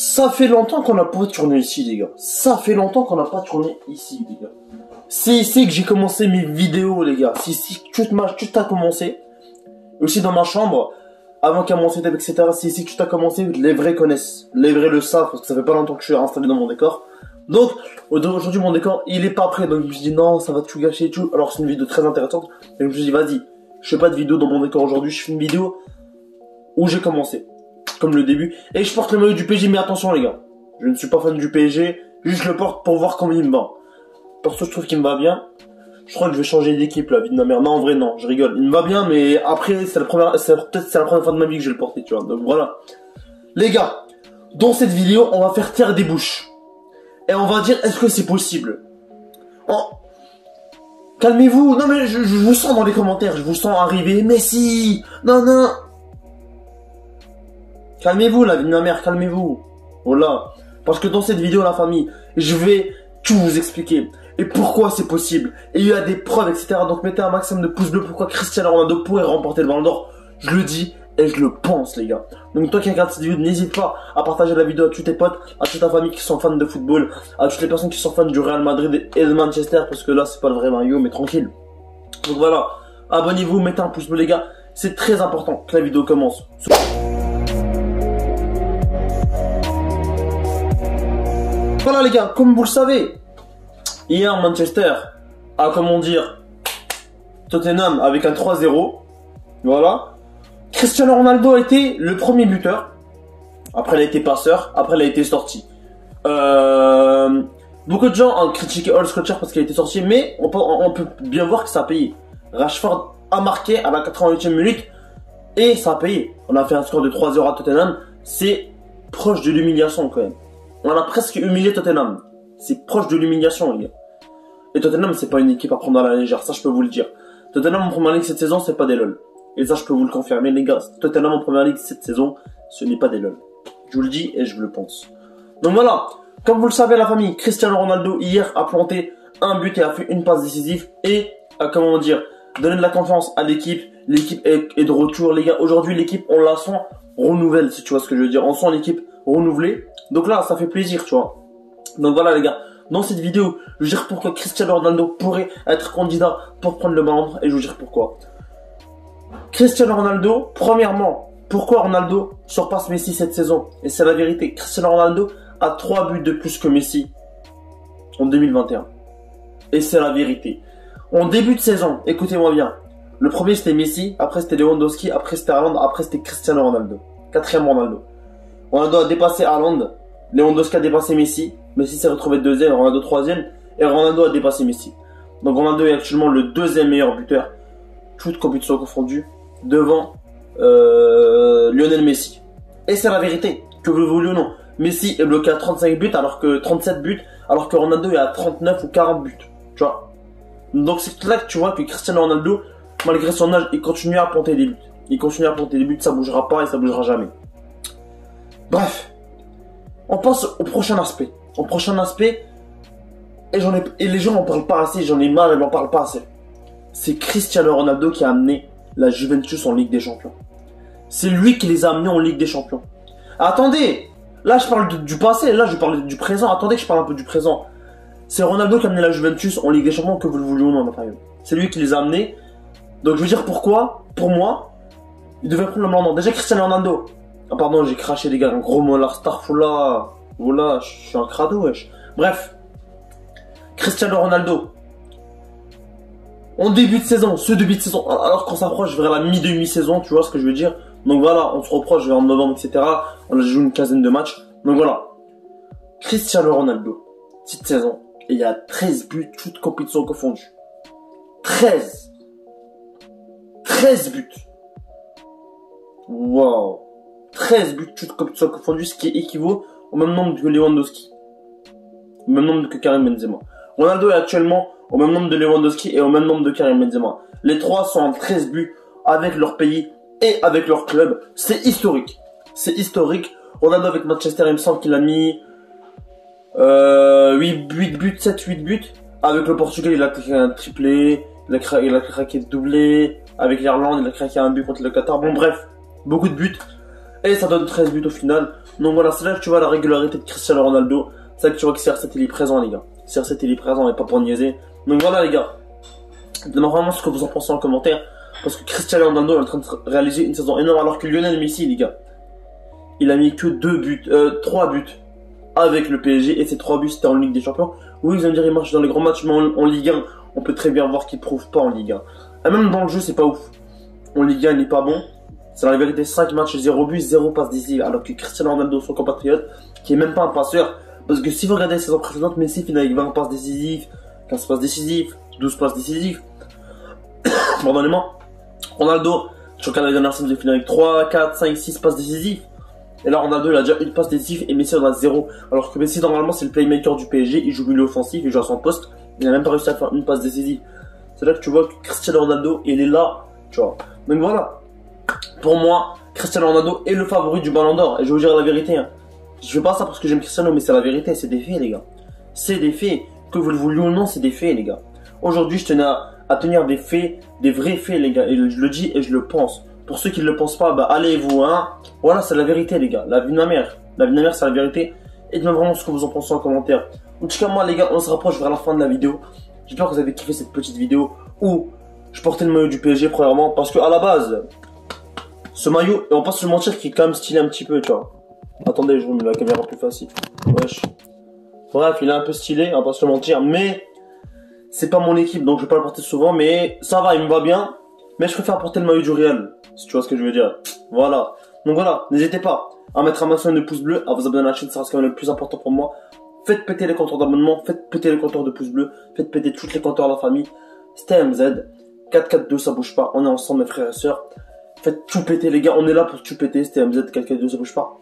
Ça fait longtemps qu'on n'a pas tourné ici, les gars. Ça fait longtemps qu'on n'a pas tourné ici, les gars. C'est ici que j'ai commencé mes vidéos, les gars. C'est ici que tout a commencé. Aussi dans ma chambre, avant qu'à mon setup, etc. C'est ici que tout a commencé. Les vrais connaissent. Les vrais le savent, parce que ça fait pas longtemps que je suis installé dans mon décor. Donc, aujourd'hui, mon décor, il est pas prêt. Donc, je me suis dit, non, ça va tout gâcher et tout. Alors, c'est une vidéo très intéressante. Et je me suis dit, vas-y, je fais pas de vidéo dans mon décor aujourd'hui. Je fais une vidéo où j'ai commencé. Comme le début. Et je porte le maillot du PSG, mais attention, les gars. Je ne suis pas fan du PSG. Juste, je le porte pour voir comment il me va. Perso, je trouve qu'il me va bien. Je crois que je vais changer d'équipe, la vie de ma mère. Non, en vrai, non, je rigole. Il me va bien, mais après, c'est la première fois de ma vie que je vais le porter, tu vois. Donc, voilà. Les gars, dans cette vidéo, on va faire taire des bouches. Et on va dire, est-ce que c'est possible? Oh. Calmez-vous. Non, mais je vous sens dans les commentaires. Je vous sens arriver. Messi. Non, non. Calmez-vous, la vie de ma mère, calmez-vous. Voilà. Parce que dans cette vidéo, la famille, je vais tout vous expliquer. Et pourquoi c'est possible. Et il y a des preuves, etc. Donc mettez un maximum de pouces bleus pourquoi Cristiano Ronaldo pourrait remporter le Ballon d'Or. Je le dis et je le pense, les gars. Donc toi qui regardes cette vidéo, n'hésite pas à partager la vidéo à tous tes potes, à toute ta famille qui sont fans de football, à toutes les personnes qui sont fans du Real Madrid et de Manchester, parce que là, c'est pas le vrai Mario, mais tranquille. Donc voilà. Abonnez-vous, mettez un pouce bleu, les gars. C'est très important que la vidéo commence. Voilà, les gars, comme vous le savez, hier, Manchester a, comment dire, Tottenham avec un 3-0. Voilà. Cristiano Ronaldo a été le premier buteur. Après, il a été passeur. Après, il a été sorti. Beaucoup de gens ont critiqué All Scratcher parce qu'il a été sorti. Mais on peut bien voir que ça a payé. Rashford a marqué à la 88e minute. Et ça a payé. On a fait un score de 3-0 à Tottenham. C'est proche de l'humiliation quand même. On a presque humilié Tottenham. C'est proche de l'humiliation, les gars. Et Tottenham, c'est pas une équipe à prendre à la légère, ça je peux vous le dire. Tottenham en première ligue cette saison, c'est pas des lol. Et ça je peux vous le confirmer, les gars. Tottenham en première ligue cette saison, ce n'est pas des lol. Je vous le dis et je vous le pense. Donc voilà, comme vous le savez la famille, Cristiano Ronaldo hier a planté un but et a fait une passe décisive et a, comment dire, donné de la confiance à l'équipe. L'équipe est de retour, les gars. Aujourd'hui l'équipe, on la sent renouvelle, si tu vois ce que je veux dire. On sent l'équipe renouvelée. Donc là, ça fait plaisir, tu vois. Donc voilà les gars. Dans cette vidéo, je vais dire pourquoi Cristiano Ronaldo pourrait être candidat pour prendre le Ballon d'Or et je vais dire pourquoi. Cristiano Ronaldo, premièrement, pourquoi Ronaldo surpasse Messi cette saison? Et c'est la vérité, Cristiano Ronaldo a 3 buts de plus que Messi en 2021. Et c'est la vérité. En début de saison, écoutez-moi bien, le premier c'était Messi, après c'était Lewandowski, après c'était Haaland, après c'était Cristiano Ronaldo. Quatrième Ronaldo. Ronaldo a dépassé Haaland, Lewandowski a dépassé Messi. Messi s'est retrouvé deuxième, Ronaldo troisième, et Ronaldo a dépassé Messi. Donc Ronaldo est actuellement le deuxième meilleur buteur, toutes compétitions confondues, devant Lionel Messi. Et c'est la vérité, que vous le voulez ou non. Messi est bloqué à 35 buts, alors que 37 buts, alors que Ronaldo est à 39 ou 40 buts. Tu vois. Donc c'est là que tu vois que Cristiano Ronaldo, malgré son âge, il continue à planter des buts. Il continue à planter des buts, ça bougera pas et ça bougera jamais. Bref, on passe au prochain aspect. Au prochain aspect, et les gens en parlent pas assez, j'en ai marre, ils n'en parlent pas assez. C'est Cristiano Ronaldo qui a amené la Juventus en Ligue des Champions. C'est lui qui les a amenés en Ligue des Champions. Attendez, là je parle du passé, là je parle du présent. Attendez que je parle un peu du présent. C'est Ronaldo qui a amené la Juventus en Ligue des Champions, que vous le vouliez ou non, enfin, c'est lui qui les a amenés. Donc je veux dire pourquoi, pour moi, il devait prendre le Ballon d'Or. Déjà Cristiano Ronaldo. Ah pardon, j'ai craché les gars, un gros mot là, Starfoula. Voilà, je suis un crado, wesh. Bref. Cristiano Ronaldo. En début de saison, ce début de saison, alors qu'on s'approche vers la mi-demi-saison, tu vois ce que je veux dire. Donc voilà, on se reproche vers novembre, etc. On a joué une quinzaine de matchs. Donc voilà. Cristiano Ronaldo, cette saison, il y a 13 buts, toutes compétitions confondues. 13. 13 buts. Wow. 13 buts, toutes compétitions confondues, ce qui équivaut au même nombre que Lewandowski. Au même nombre que Karim Benzema. Ronaldo est actuellement au même nombre de Lewandowski et au même nombre de Karim Benzema. Les trois sont en 13 buts avec leur pays et avec leur club. C'est historique. C'est historique. Ronaldo avec Manchester, il me semble qu'il a mis 8 buts, 7-8 buts. Avec le Portugal, il a craqué un triplé. Il a craqué doublé. Avec l'Irlande, il a craqué un but contre le Qatar. Bon bref, beaucoup de buts. Et ça donne 13 buts au final. Donc voilà, c'est là que tu vois la régularité de Cristiano Ronaldo. C'est là que tu vois que CR7 il est présent, les gars. CR7 il est présent et pas pour niaiser. Donc voilà, les gars. Dites-moi vraiment ce que vous en pensez en commentaire. Parce que Cristiano Ronaldo est en train de réaliser une saison énorme. Alors que Lionel Messi, les gars, il a mis que 3 buts avec le PSG. Et ces 3 buts c'était en Ligue des Champions. Oui, vous allez me dire, il marche dans les grands matchs, mais en Ligue 1, on peut très bien voir qu'il prouve pas en Ligue 1. Et même dans le jeu, c'est pas ouf. En Ligue 1, il n'est pas bon. C'est la vérité, 5 matchs, 0 but, 0 passe décisive. Alors que Cristiano Ronaldo, son compatriote, qui est même pas un passeur. Parce que si vous regardez les saisons précédentes, Messi finit avec 20 passes décisives, 15 passes décisives, 12 passes décisives. Pardonnez-moi. Ronaldo, je regarde la dernière saison, il finit avec 3, 4, 5, 6 passes décisives. Et là, Ronaldo, il a déjà une passe décisive et Messi en a 0. Alors que Messi, normalement, c'est le playmaker du PSG. Il joue milieu offensif, il joue à son poste. Il n'a même pas réussi à faire une passe décisive. C'est là que tu vois que Cristiano Ronaldo, il est là, tu vois. Donc voilà. Pour moi, Cristiano Ronaldo est le favori du Ballon d'Or. Et je vais vous dire la vérité. Hein. Je fais pas ça parce que j'aime Cristiano, mais c'est la vérité. C'est des faits, les gars. C'est des faits. Que vous le vouliez ou non, c'est des faits, les gars. Aujourd'hui, je tenais à tenir des faits, des vrais faits, les gars. Et je le dis et je le pense. Pour ceux qui ne le pensent pas, bah allez-vous, hein. Voilà, c'est la vérité, les gars. La vie de ma mère. La vie de ma mère, c'est la vérité. Et dites-moi vraiment ce que vous en pensez en commentaire. En tout cas, moi, les gars, on se rapproche vers la fin de la vidéo. J'espère que vous avez kiffé cette petite vidéo où je portais le maillot du PSG, premièrement, parce que à la base, ce maillot, et on va pas se le mentir, qui est quand même stylé un petit peu, tu vois. Attendez, je vous mets la caméra plus facile. Wesh. Bref, il est un peu stylé, on va pas se le mentir, mais c'est pas mon équipe, donc je vais pas le porter souvent, mais ça va, il me va bien. Mais je préfère porter le maillot du Real, si tu vois ce que je veux dire. Voilà. Donc voilà, n'hésitez pas à mettre un maximum de pouces bleus, à vous abonner à la chaîne, ça reste quand même le plus important pour moi. Faites péter les compteurs d'abonnement, faites péter les compteurs de pouces bleus, faites péter toutes les compteurs de la famille. C'était MZ, 442, ça bouge pas, on est ensemble mes frères et sœurs. Faites tout péter les gars, on est là pour tout péter, c'était MZ, 442, ça bouge pas.